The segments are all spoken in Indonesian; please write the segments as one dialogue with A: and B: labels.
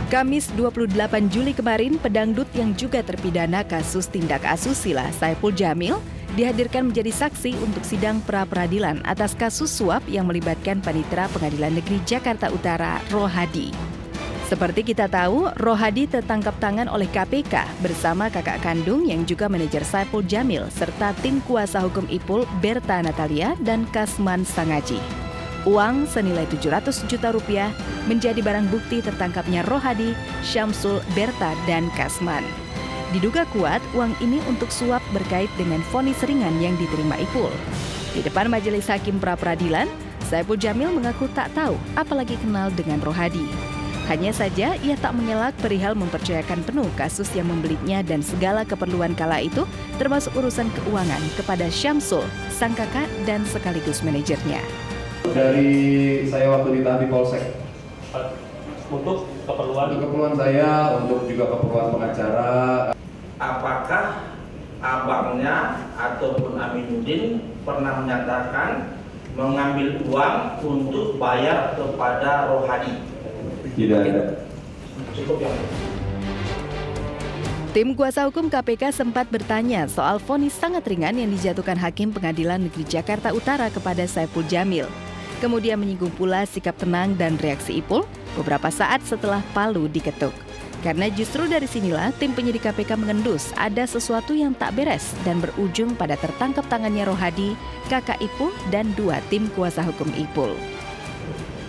A: Kamis 28 Juli kemarin, pedangdut yang juga terpidana kasus tindak asusila Saipul Jamil dihadirkan menjadi saksi untuk sidang pra-peradilan atas kasus suap yang melibatkan Panitera Pengadilan Negeri Jakarta Utara, Rohadi. Seperti kita tahu, Rohadi tertangkap tangan oleh KPK bersama kakak kandung yang juga manajer Saipul Jamil serta tim kuasa hukum Ipul Berta Natalia dan Kasman Sangaji. Uang senilai 700 juta rupiah menjadi barang bukti tertangkapnya Rohadi, Syamsul, Berta, dan Kasman. Diduga kuat uang ini untuk suap berkait dengan vonis ringan yang diterima Ipul. Di depan majelis hakim pra-peradilan, Saipul Jamil mengaku tak tahu apalagi kenal dengan Rohadi. Hanya saja ia tak mengelak perihal mempercayakan penuh kasus yang membelinya dan segala keperluan kala itu, termasuk urusan keuangan kepada Syamsul, sang kakak dan sekaligus manajernya.
B: Dari saya waktu ditahan di Polsek.
C: Untuk keperluan
B: saya, untuk juga keperluan pengacara.
D: Apakah abangnya ataupun Aminuddin pernah menyatakan mengambil uang untuk bayar kepada Rohadi?
B: Tidak ada.
D: Cukup yang
A: Tim kuasa hukum KPK sempat bertanya soal vonis sangat ringan yang dijatuhkan Hakim Pengadilan Negeri Jakarta Utara kepada Saipul Jamil. Kemudian menyinggung pula sikap tenang dan reaksi Ipul beberapa saat setelah palu diketuk. Karena justru dari sinilah tim penyidik KPK mengendus ada sesuatu yang tak beres dan berujung pada tertangkap tangannya Rohadi, kakak Ipul, dan 2 tim kuasa hukum Ipul.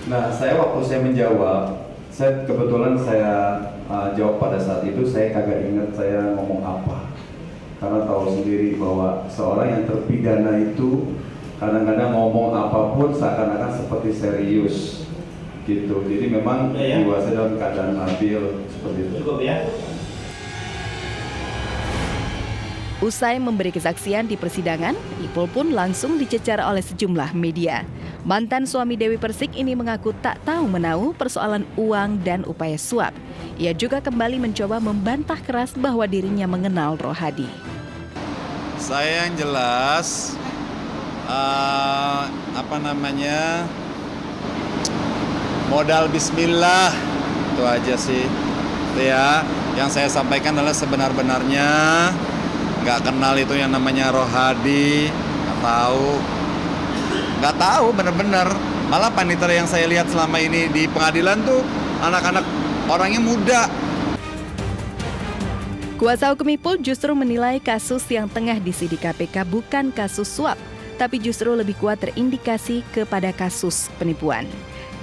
B: Nah, waktu saya menjawab, kebetulan jawab pada saat itu saya kagak ingat saya ngomong apa. Karena tahu sendiri bahwa seorang yang terpidana itu kadang-kadang ngomong apapun seakan-akan seperti serius gitu. Jadi memang jiwa saya dalam keadaan labil seperti itu.
D: cukup ya.
A: Usai memberi kesaksian di persidangan, Ipul pun langsung dicecar oleh sejumlah media. Mantan suami Dewi Persik ini mengaku tak tahu menahu persoalan uang dan upaya suap. Ia juga kembali mencoba membantah keras bahwa dirinya mengenal Rohadi.
E: Saya yang jelas, modal bismillah, itu aja sih. Itu ya, yang saya sampaikan adalah sebenar-benarnya. Nggak kenal itu yang namanya Rohadi, nggak tahu bener-bener. Malah panitera yang saya lihat selama ini di pengadilan tuh anak-anak orangnya muda.
A: Kuasa hukum Ipul justru menilai kasus yang tengah disidik KPK bukan kasus suap, tapi justru lebih kuat terindikasi kepada kasus penipuan.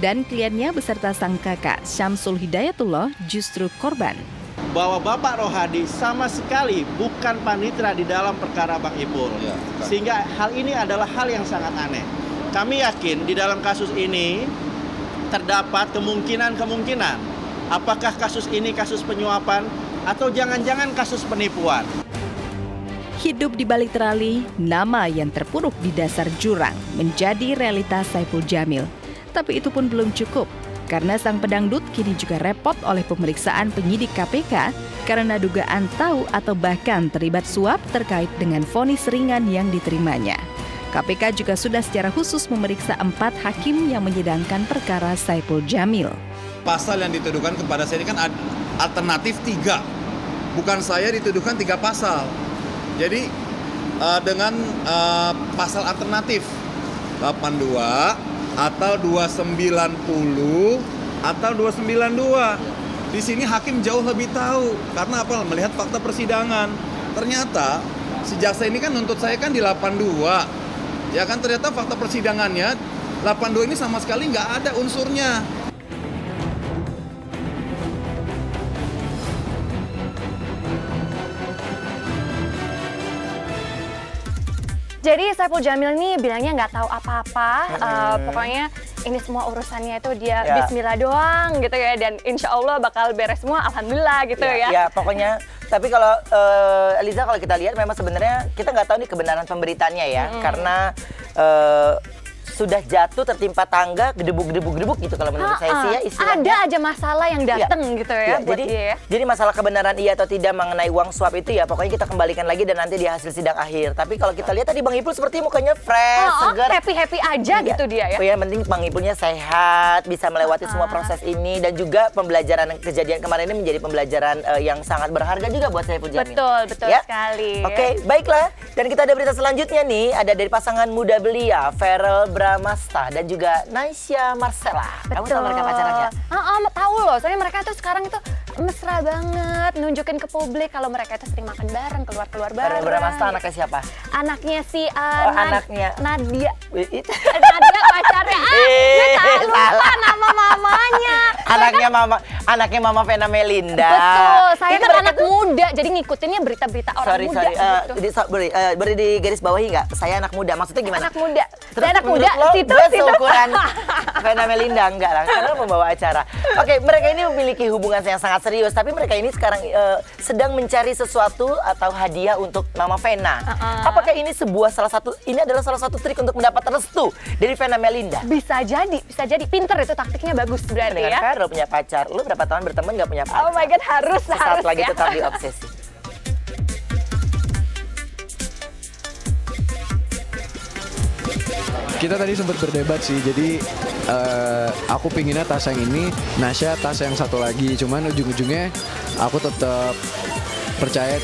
A: Dan kliennya beserta sang kakak Syamsul Hidayatullah justru korban.
F: Bahwa Bapak Rohadi sama sekali bukan panitera di dalam perkara Bang Ipul. Sehingga hal ini adalah hal yang sangat aneh. Kami yakin di dalam kasus ini terdapat kemungkinan. Apakah kasus ini kasus penyuapan atau jangan-jangan kasus penipuan?
A: Hidup di balik terali, nama yang terpuruk di dasar jurang menjadi realitas Saipul Jamil. Tapi itu pun belum cukup. Karena sang pedangdut kini juga repot oleh pemeriksaan penyidik KPK karena dugaan tahu atau bahkan terlibat suap terkait dengan vonis ringan yang diterimanya. KPK juga sudah secara khusus memeriksa 4 hakim yang menyidangkan perkara Saipul Jamil.
E: Pasal yang dituduhkan kepada saya ini kan alternatif 3. Bukan saya dituduhkan 3 pasal. Jadi dengan pasal alternatif 82 atau 290 atau 292. Di sini hakim jauh lebih tahu karena apa? Melihat fakta persidangan. Ternyata si jaksa ini kan nuntut saya kan di 82. Ya kan ternyata fakta persidangannya 82 ini sama sekali nggak ada unsurnya.
G: Jadi Saipul Jamil ini bilangnya nggak tahu apa-apa, pokoknya ini semua urusannya itu dia bismillah doang gitu ya, dan insya Allah bakal beres semua, alhamdulillah gitu ya.
H: Ya pokoknya, tapi kalau Eliza kalau kita lihat memang sebenarnya kita nggak tahu nih kebenaran pemberitaannya ya, karena sudah jatuh tertimpa tangga gedebuk gitu kalau menurut saya sih ya istilahnya.
G: Ada aja masalah yang datang gitu ya buat dia ya.
H: Jadi masalah kebenaran iya atau tidak mengenai uang suap itu ya pokoknya kita kembalikan lagi dan nanti di hasil sidang akhir. Tapi kalau kita lihat tadi Bang Ipul seperti mukanya fresh, segar,
G: happy aja gitu dia ya.
H: Yang penting Bang Ipulnya sehat, bisa melewati semua proses ini dan juga pembelajaran kejadian kemarin ini menjadi pembelajaran yang sangat berharga juga buat Saiful Jamil.
G: Betul
H: ya?
G: Sekali.
H: Oke, baiklah. Dan kita ada berita selanjutnya nih, ada dari pasangan muda belia, Verrell Bramasta dan juga Naisha Marcella. Kamu tahu mereka pacaran ya?
G: Tahu loh, soalnya mereka tuh sekarang itu mesra banget, nunjukin ke publik kalau mereka itu sering makan bareng, keluar bareng.
H: Verrell Bramasta anaknya siapa?
G: Anaknya si
H: anaknya
G: Nadia. Nadia pacarnya. Gue lupa nama mamanya.
H: Anaknya Mama Vena Melinda.
G: Betul, saya kan anak muda, jadi ngikutinnya berita-berita orang muda.
H: Beri di garis bawahi nggak? Saya anak muda, maksudnya gimana?
G: Anak muda.
H: Terus
G: saya anak muda, situ.
H: Gue seukuran Vena Melinda, enggak lah, karena membawa acara. Oke, mereka ini memiliki hubungan yang sangat serius, tapi mereka ini sekarang sedang mencari sesuatu atau hadiah untuk Mama Vena. Apakah ini adalah salah satu trik untuk mendapat restu dari Vena Melinda?
G: Bisa jadi. Pinter itu taktiknya bagus berarti
H: dengan
G: ya.
H: Verrell punya pacar, lu berapa tahun berteman nggak punya pacar?
G: Oh my God, harus
H: Saat lagi
G: ya.
H: tetap diobsesi.
I: Kita tadi sempat berdebat sih, jadi aku pinginnya tas yang ini, Nasya tas yang satu lagi. Cuman ujung-ujungnya aku tetap percaya